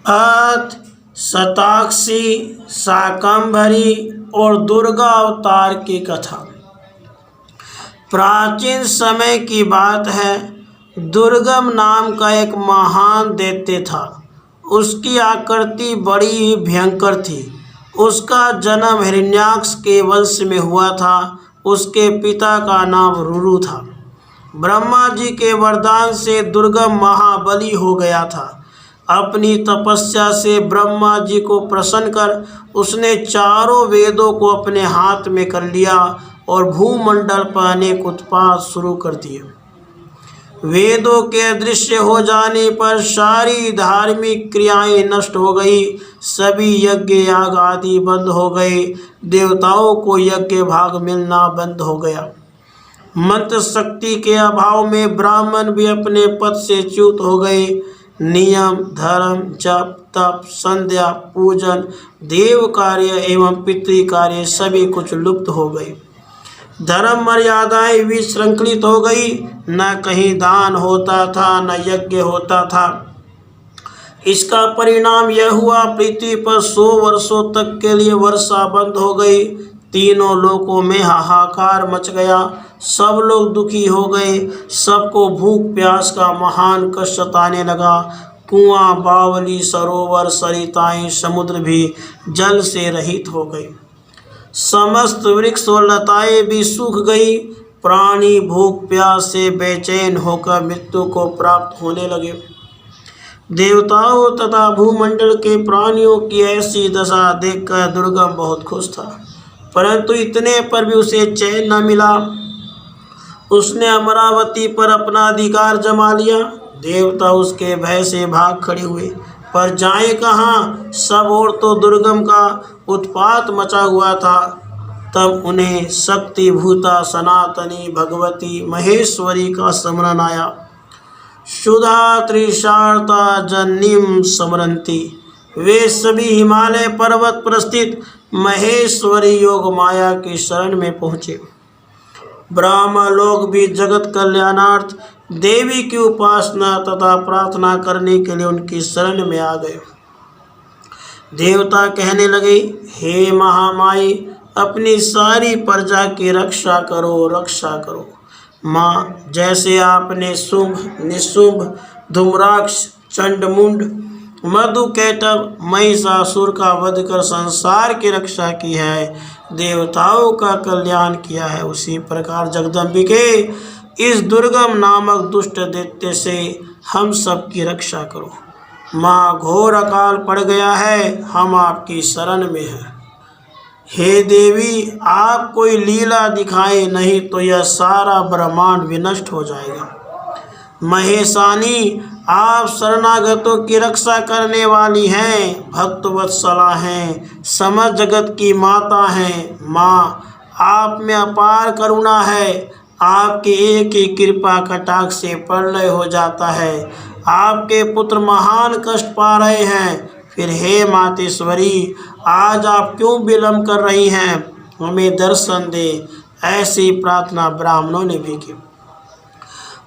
अथ शताक्षी, शाकंभरी और दुर्गा अवतार की कथा। प्राचीन समय की बात है। दुर्गम नाम का एक महान दैत्य था। उसकी आकृति बड़ी भयंकर थी। उसका जन्म हिरण्याक्ष के वंश में हुआ था। उसके पिता का नाम रुरु था। ब्रह्मा जी के वरदान से दुर्गम महाबली हो गया था। अपनी तपस्या से ब्रह्मा जी को प्रसन्न कर उसने चारों वेदों को अपने हाथ में कर लिया और भूमंडल पर अनेक उत्पात शुरू कर दिए। वेदों के अदृश्य हो जाने पर सारी धार्मिक क्रियाएं नष्ट हो गई। सभी यज्ञ याग आदि बंद हो गए। देवताओं को यज्ञ भाग मिलना बंद हो गया। मंत्र शक्ति के अभाव में ब्राह्मण भी अपने पद से च्युत हो गए। नियम, धर्म, जप, तप, संध्या, पूजन, देव कार्य एवं पितृ कार्य सभी कुछ लुप्त हो गए। धर्म मर्यादाएं विश्रंखलित हो गई। न कहीं दान होता था, न यज्ञ होता था। इसका परिणाम यह हुआ, पृथ्वी पर 100 वर्षों तक के लिए वर्षा बंद हो गई। तीनों लोकों में हाहाकार मच गया। सब लोग दुखी हो गए। सबको भूख प्यास का महान कष्ट सताने लगा। कुआं, बावली, सरोवर, सरिताएं, समुद्र भी जल से रहित हो गए। समस्त वृक्ष और लताएं भी सूख गई। प्राणी भूख प्यास से बेचैन होकर मृत्यु को प्राप्त होने लगे। देवताओं तथा भूमंडल के प्राणियों की ऐसी दशा देखकर दुर्गम बहुत खुश था, परंतु इतने पर भी उसे चैन न मिला। उसने अमरावती पर अपना अधिकार जमा लिया। देवता उसके भय से भाग खड़े हुए, पर जाए कहाँ। सब ओर तो दुर्गम का उत्पात मचा हुआ था। तब उन्हें शक्ति भूता सनातनी भगवती महेश्वरी का स्मरण आया। सुधा त्रिशार्ता जन्नीम स्मरंती। वे सभी हिमालय पर्वत पर स्थित महेश्वरी योग माया की शरण में पहुँचे। ब्रह्म लोग भी जगत कल्याणार्थ देवी की उपासना तथा प्रार्थना करने के लिए उनकी शरण में आ गए। देवता कहने लगे, हे महामाई, अपनी सारी प्रजा की रक्षा करो, रक्षा करो। माँ, जैसे आपने शुंभ, निशुंभ, धूम्राक्ष, चंडमुंड, मधुकैटभ, महिषासुर का वध कर संसार की रक्षा की है, देवताओं का कल्याण किया है, उसी प्रकार जगदम्बिके इस दुर्गम नामक दुष्ट दैत्य से हम सब की रक्षा करो। माँ, घोर अकाल पड़ गया है, हम आपकी शरण में हैं। हे देवी, आप कोई लीला दिखाएं, नहीं तो यह सारा ब्रह्मांड विनष्ट हो जाएगा। महेशानी, आप शरणागतों की रक्षा करने वाली हैं, भक्तवत्सला हैं, समस्त जगत की माता हैं। माँ, आप में अपार करुणा है। आपके एक ही कृपा कटाक्ष से प्रलय हो जाता है। आपके पुत्र महान कष्ट पा रहे हैं। फिर हे मातेश्वरी, आज आप क्यों विलम्ब कर रही हैं? हमें दर्शन दे। ऐसी प्रार्थना ब्राह्मणों ने भी की।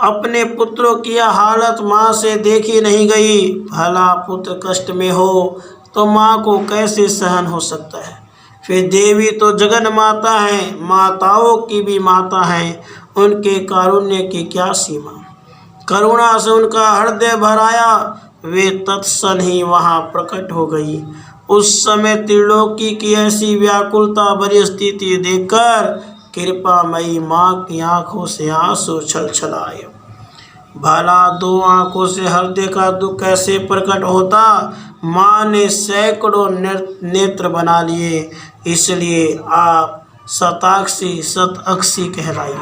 अपने पुत्रों की यह हालत माँ से देखी नहीं गई। भला पुत्र कष्ट में हो तो माँ को कैसे सहन हो सकता है? फिर देवी तो जगन माता है, माताओं की भी माता है। उनके कारुण्य की क्या सीमा। करुणा से उनका हृदय भर आया। वे तत्क्षण ही वहाँ प्रकट हो गई। उस समय त्रिलोकी की ऐसी व्याकुलता भरी स्थिति देखकर कृपामयी माँ की आंखों से आंसू छलछलाए। भला 2 आंखों से हृदय का दुख कैसे प्रकट होता? माँ ने सैकड़ों नेत्र बना लिए, इसलिए आप शताक्षी, शतअक्षी कहलाई।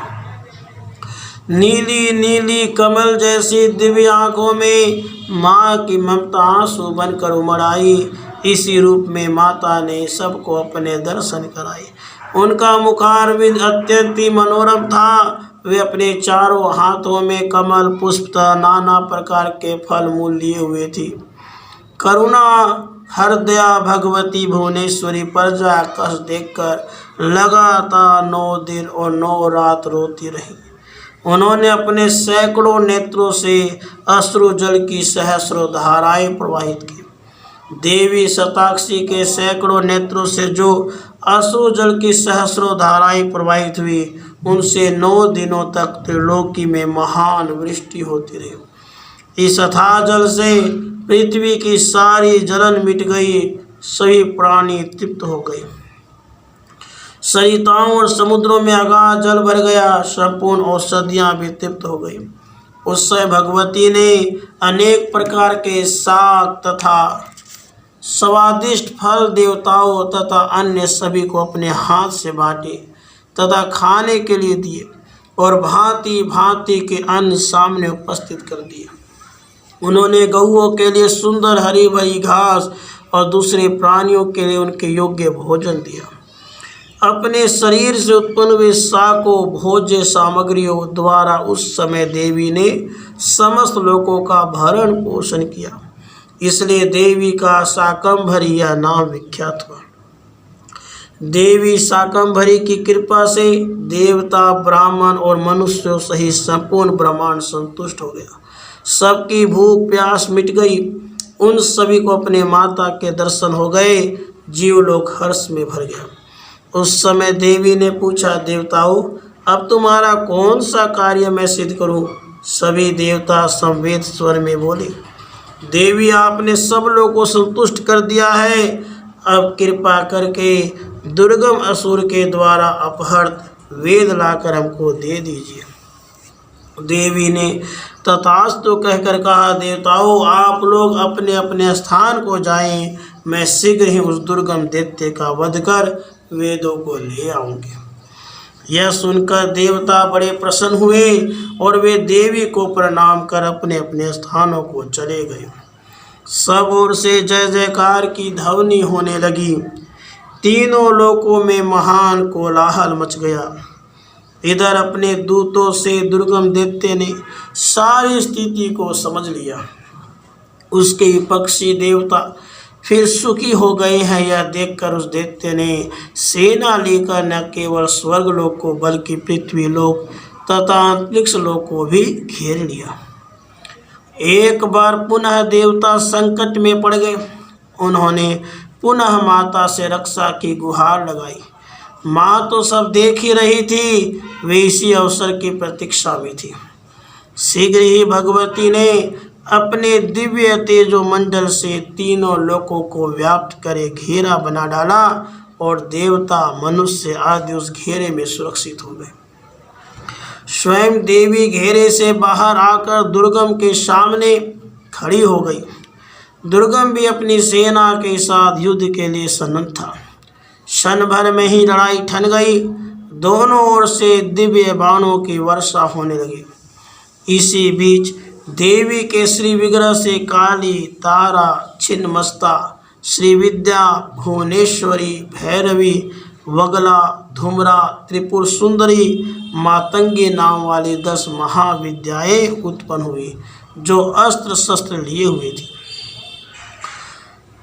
नीली नीली कमल जैसी दिव्य आंखों में माँ की ममता आंसू बनकर उमड़ आई। इसी रूप में माता ने सबको अपने दर्शन कराए। उनका मुखारविंद अत्यंत ही मनोरम था। वे अपने चारों हाथों में कमल पुष्प नाना प्रकार के फल मूल लिए हुए थी। करुणा हृदया भगवती भुवनेश्वरी प्रजा कष्ट देखकर लगातार 9 दिन और 9 रात रोती रही। उन्होंने अपने सैकड़ों नेत्रों से अश्रु जल की सहस्रों धाराएं प्रवाहित की। देवी शताक्षी के सैकड़ों नेत्रों से जो अश्रु जल की सहस्रों धाराएं प्रवाहित हुई, उनसे 9 दिनों तक त्रिलोकी में महान वृष्टि होती रही। इस अथाह जल से पृथ्वी की सारी जलन मिट गई, सभी प्राणी तृप्त हो गए। सरिताओं और समुद्रों में अगाध जल भर गया, संपूर्ण औषधियां भी तृप्त हो गई। उस समय भगवती ने अनेक प्रकार के शाक तथा स्वादिष्ट फल देवताओं तथा अन्य सभी को अपने हाथ से बांटे तथा खाने के लिए दिए और भांति भांति के अन्न सामने उपस्थित कर दिए। उन्होंने गौओं के लिए सुंदर हरी भरी घास और दूसरे प्राणियों के लिए उनके योग्य भोजन दिया। अपने शरीर से उत्पन्न हुए शाकों भोज्य सामग्रियों द्वारा उस समय देवी ने समस्त लोगों का भरण पोषण किया, इसलिए देवी का शाकंभरी यह नाम विख्यात हुआ। देवी शाकंभरी की कृपा से देवता, ब्राह्मण और मनुष्यों सहित संपूर्ण ब्रह्मांड संतुष्ट हो गया। सबकी भूख प्यास मिट गई। उन सभी को अपने माता के दर्शन हो गए। जीवलोक हर्ष में भर गया। उस समय देवी ने पूछा, देवताओं, अब तुम्हारा कौन सा कार्य मैं सिद्ध करूं? सभी देवता समवेत स्वर में बोले, देवी, आपने सब लोगों को संतुष्ट कर दिया है। अब कृपा करके दुर्गम असुर के द्वारा अपहृत वेद लाकर हमको दे दीजिए। देवी ने तथास्तु कहकर कहा, देवताओं, आप लोग अपने अपने स्थान को जाएं। मैं शीघ्र ही उस दुर्गम दैत्य का वध कर वेदों को ले आऊंगी। यह सुनकर देवता बड़े प्रसन्न हुए और वे देवी को प्रणाम कर अपने अपने स्थानों को चले गए। सब ओर से जय जयकार की ध्वनि होने लगी। तीनों लोकों में महान कोलाहल मच गया। इधर अपने दूतों से दुर्गम दैत्य ने सारी स्थिति को समझ लिया। उसके विपक्षी देवता फिर सुखी हो गए हैं, यह देखकर उस दैत्य ने सेना लेकर न केवल स्वर्गलोक को बल्कि पृथ्वी लोक तथा अंतरिक्ष लोक को भी घेर लिया। एक बार पुनः देवता संकट में पड़ गए। उन्होंने पुनः माता से रक्षा की गुहार लगाई। माँ तो सब देख ही रही थी, वे इसी अवसर की प्रतीक्षा में थी। शीघ्र ही भगवती ने अपने दिव्य तेजो मंडल से तीनों लोकों को व्याप्त करे घेरा बना डाला और देवता, मनुष्य आदि उस घेरे में सुरक्षित हो गए। स्वयं देवी घेरे से बाहर आकर दुर्गम के सामने खड़ी हो गई। दुर्गम भी अपनी सेना के साथ युद्ध के लिए सन्नद्ध था। क्षण भर में ही लड़ाई ठन गई। दोनों ओर से दिव्य बाणों की वर्षा होने लगी। इसी बीच देवी के श्री विग्रह से काली, तारा, छिन्नमस्ता, श्री विद्या, भुवनेश्वरी, भैरवी, वगला, धूम्रा, त्रिपुर सुंदरी, मातंगी नाम वाली 10 महाविद्याएं उत्पन्न हुई, जो अस्त्र शस्त्र लिए हुए थी।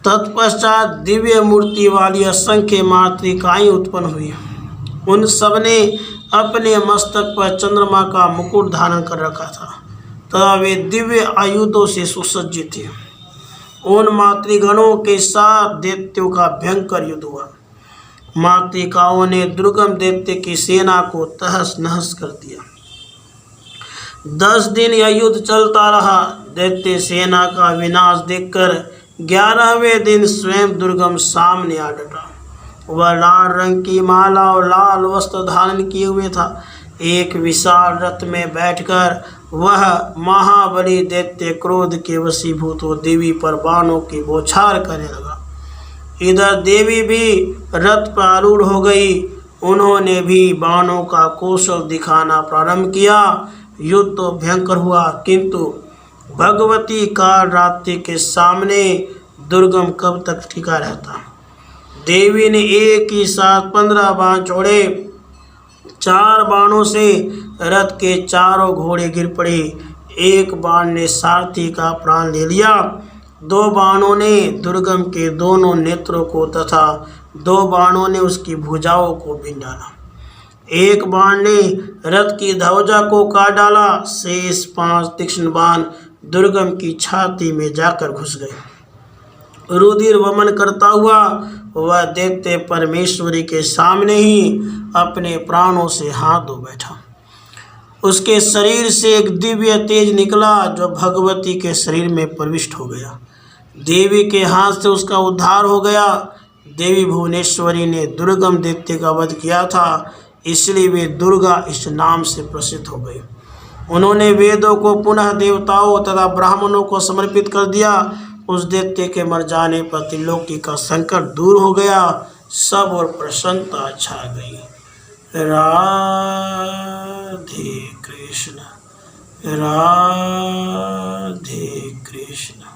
तत्पश्चात दिव्य मूर्ति वाली असंख्य मातृकाएं उत्पन्न हुई। उन सब ने अपने मस्तक पर चंद्रमा का मुकुट धारण कर रखा था तथा वे दिव्य आयुधों से सुसज्जित थे। उन मातृगणों के साथ दैत्यों का भयंकर युद्ध हुआ। मातृकाओं ने दुर्गम दैत्य की सेना को तहस नहस कर दिया। 10 दिन यह युद्ध चलता रहा। दैत्य सेना का विनाश देखकर 11वें दिन स्वयं दुर्गम सामने आ डटा। वह लाल रंग की माला और लाल वस्त्र धारण किए हुए था। एक विशाल रथ में बैठकर वह महाबली दैत्य क्रोध के वशीभूत हो देवी पर बाणों की बौछार करने लगा। इधर देवी भी रथ पर आरूढ़ हो गई। उन्होंने भी बाणों का कौशल दिखाना प्रारंभ किया। युद्ध तो भयंकर हुआ, किंतु भगवती काल रात्रि के सामने दुर्गम कब तक टिका रहता। देवी ने एक ही साथ 15 बाण छोड़े। 4 बाणों से रथ के चारों घोड़े गिर पड़े। एक बाण ने सारथी का प्राण ले लिया। 2 बाणों ने दुर्गम के दोनों नेत्रों को तथा 2 बाणों ने उसकी भुजाओं को बीन डाला। एक बाण ने रथ की ध्वजा को काट डाला। शेष 5 तीक्ष्ण बाण दुर्गम की छाती में जाकर घुस गए। रुधिर वमन करता हुआ वह दैत्य परमेश्वरी के सामने ही अपने प्राणों से हाथ धो बैठा। उसके शरीर से एक दिव्य तेज निकला जो भगवती के शरीर में प्रविष्ट हो गया। देवी के हाथ से उसका उद्धार हो गया। देवी भुवनेश्वरी ने दुर्गम दैत्य का वध किया था, इसलिए वे दुर्गा इस नाम से प्रसिद्ध हो गई। उन्होंने वेदों को पुनः देवताओं तथा ब्राह्मणों को समर्पित कर दिया। उस दैत्य के मर जाने पर त्रिलोकी का संकट दूर हो गया, सब और प्रसन्नता छा गई। राधे कृष्ण, राधे कृष्ण।